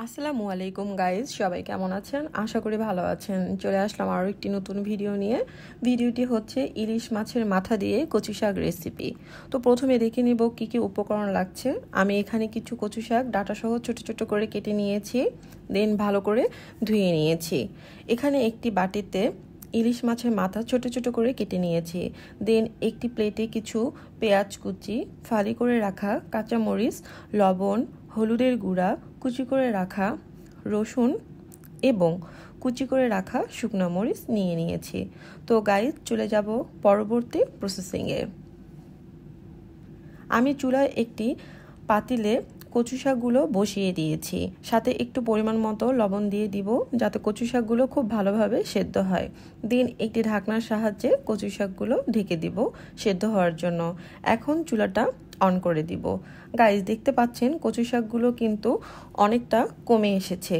আসসালামু আলাইকুম গাইজ, সবাই কেমন আছেন? আশা করি ভালো আছেন। চলে আসলাম আরও একটি নতুন ভিডিও নিয়ে। ভিডিওটি হচ্ছে ইলিশ মাছের মাথা দিয়ে কচু শাক রেসিপি। তো প্রথমে দেখে নিব কি কি উপকরণ লাগছে। আমি এখানে কিছু কচু শাক ডাঁটা সহ ছোট ছোট করে কেটে নিয়েছি, দেন ভালো করে ধুয়ে নিয়েছি। এখানে একটি বাটিতে ইলিশ মাছের মাথা ছোট ছোট করে কেটে নিয়েছি। দেন একটি প্লেটে কিছু পেঁয়াজ কুচি, ফালি করে রাখা কাঁচামরিচ, লবণ, হলুদের গুঁড়া, কুচি করে রাখা রসুন এবং কুচি করে রাখা শুকনো মরিচ নিয়ে নিয়েছি। তো গাইজ, চলে যাব পরবর্তী প্রসেসিংয়ে। আমি চুলায় একটি পাতিলে কচু শাকগুলো বসিয়ে দিয়েছি, সাথে একটু পরিমাণ মতো লবণ দিয়ে দিব যাতে কচু শাকগুলো খুব ভালোভাবে সেদ্ধ হয়। দেন একটি ঢাকনার সাহায্যে কচু শাকগুলো ঢেকে দিব সেদ্ধ হওয়ার জন্য। এখন চুলাটা অন করে দিব। গাইজ, দেখতে পাচ্ছেন কচু শাকগুলো কিন্তু অনেকটা কমে এসেছে।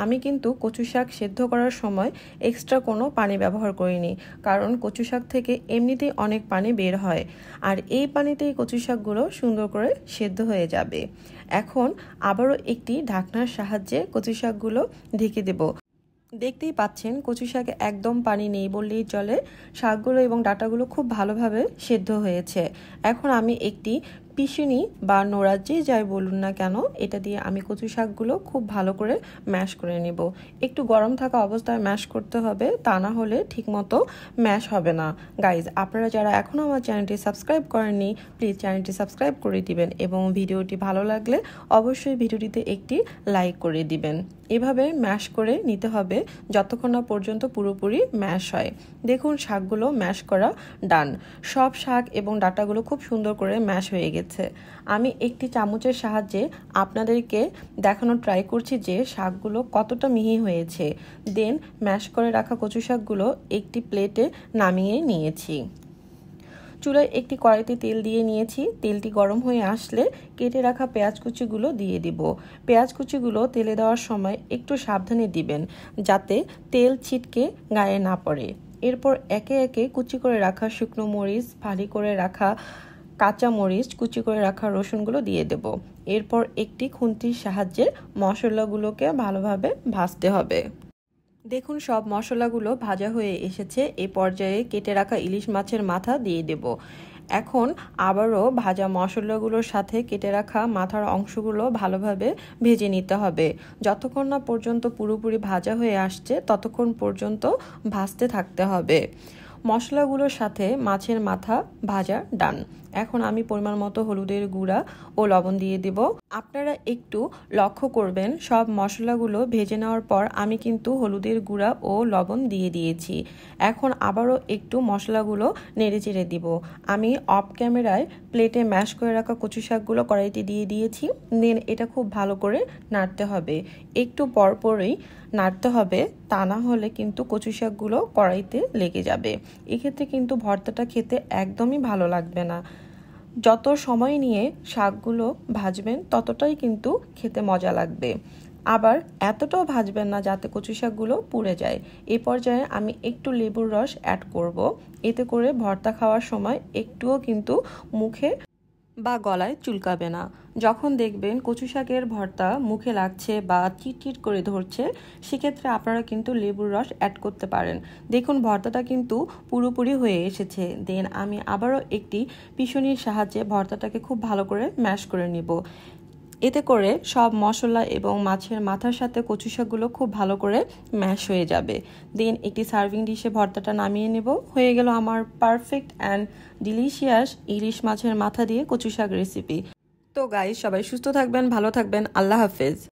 আমি কিন্তু কচু শাক সেদ্ধ করার সময় এক্সট্রা কোনো পানি ব্যবহার করিনি, কারণ কচু শাক থেকে এমনিতেই অনেক পানি বের হয়, আর এই পানিতেই কচু শাকগুলো সুন্দর করে সেদ্ধ হয়ে যাবে। এখন আবারও একটি ঢাকনার সাহায্যে কচু শাকগুলো ঢেকে দেব। দেখতেই পাচ্ছেন কচু শাকে একদম পানি নেই বললেই চলে। শাকগুলো এবং ডাঁটাগুলো খুব ভালোভাবে সেদ্ধ হয়েছে। এখন আমি একটি পিষুনি বা নোড়া, যে যাই বলুন না কেন, এটা দিয়ে আমি কচু শাকগুলো খুব ভালো করে ম্যাশ করে নেব। একটু গরম থাকা অবস্থায় ম্যাশ করতে হবে, তা না হলে ঠিকমতো ম্যাশ হবে না। গাইজ, আপনারা যারা এখনও আমার চ্যানেলটি সাবস্ক্রাইব করেননি, প্লিজ চ্যানেলটি সাবস্ক্রাইব করে দিবেন এবং ভিডিওটি ভালো লাগলে অবশ্যই ভিডিওটিতে একটি লাইক করে দিবেন। এভাবে ম্যাশ করে নিতে হবে যতক্ষণ না পর্যন্ত পুরোপুরি ম্যাশ হয়। দেখুন, শাকগুলো ম্যাশ করা ডান। সব শাক এবং ডাঁটাগুলো খুব সুন্দর করে ম্যাশ হয়ে গেছে। আমি একটি চামচের সাহায্যে আপনাদেরকে দেখানোর ট্রাই করছি যে শাকগুলো কতটা মিহি হয়েছে। দেন ম্যাশ করে রাখা কচু শাকগুলো একটি প্লেটে নামিয়ে নিয়েছি। চুলায় একটি কড়াইতে তেল দিয়ে নিয়েছি। তেলটি গরম হয়ে আসলে কেটে রাখা পেঁয়াজ কুচিগুলো দিয়ে দিব। পেঁয়াজ কুচিগুলো তেলে দেওয়ার সময় একটু সাবধানে দিবেন যাতে তেল ছিটকে গায়ে না পড়ে। এরপর একে একে কুচি করে রাখা শুকনো মরিচ, ফালি করে রাখা কাঁচা মরিচ, কুচি করে রাখা রসুনগুলো দিয়ে দেব। এরপর একটি খুন্তির সাহায্যে মশলাগুলোকে ভালোভাবে ভাজতে হবে। দেখুন, সব মশলাগুলো ভাজা হয়ে এসেছে। এই পর্যায়ে কেটে রাখা ইলিশ মাছের মাথা দিয়ে দেব। এখন আবারও ভাজা মশলাগুলোর সাথে কেটে রাখা মাথার অংশগুলো ভালোভাবে ভেজে নিতে হবে। যতক্ষণ না পর্যন্ত পুরোপুরি ভাজা হয়ে আসছে ততক্ষণ পর্যন্ত ভাজতে থাকতে হবে। মশলাগুলোর সাথে মাছের মাথা ভাজা ডান। এখন আমি পরিমাণ মতো হলুদের গুঁড়া ও লবণ দিয়ে দেব। আপনারা একটু লক্ষ্য করবেন, সব মশলাগুলো ভেজে নেওয়ার পর আমি কিন্তু হলুদের গুঁড়া ও লবণ দিয়ে দিয়েছি। এখন আবারও একটু মশলাগুলো নেড়ে চেড়ে দিব। আমি অফ ক্যামেরায় প্লেটে ম্যাশ করে রাখা কচু শাকগুলো কড়াইতে দিয়ে দিয়েছি। দেন এটা খুব ভালো করে নাড়তে হবে, একটু পরপরই নাড়তে হবে, তা না হলে কিন্তু কচু শাকগুলো কড়াইতে লেগে যাবে। এক্ষেত্রে কিন্তু ভর্তাটা খেতে একদমই ভালো লাগবে না। যত সময় নিয়ে শাকগুলো ভাজবেন ততটাই কিন্তু খেতে মজা লাগবে। আবার এতটাও ভাজবেন না যাতে কচু শাকগুলো পুড়ে যায়। এই পর্যায়ে আমি একটু লেবুর রস অ্যাড করব। এতে করে ভর্তা খাওয়ার সময় একটুও কিন্তু মুখে বা গলায় চুলকাবে না। যখন দেখবেন কচু শাকের ভর্তা মুখে লাগছে বা চিটচিট করে ধরছে, সেক্ষেত্রে আপনারা কিন্তু লেবুর রস অ্যাড করতে পারেন। দেখুন, ভর্তাটা কিন্তু পুরোপুরি হয়ে এসেছে। দেন আমি আবারও একটি পিষুনির সাহায্যে ভর্তাটাকে খুব ভালো করে ম্যাশ করে নিব। এতে করে সব মশলা এবং মাছের মাথার সাথে কচু শাকগুলো খুব ভালো করে ম্যাশ হয়ে যাবে। দেন একটি সার্ভিং ডিশে ভর্তাটা নামিয়ে নেব। হয়ে গেল আমার পারফেক্ট অ্যান্ড ডিলিশিয়াস ইলিশ মাছের মাথা দিয়ে কচু শাক রেসিপি। তো গাইস, সবাই সুস্থ থাকবেন, ভালো থাকবেন। আল্লাহ হাফেজ।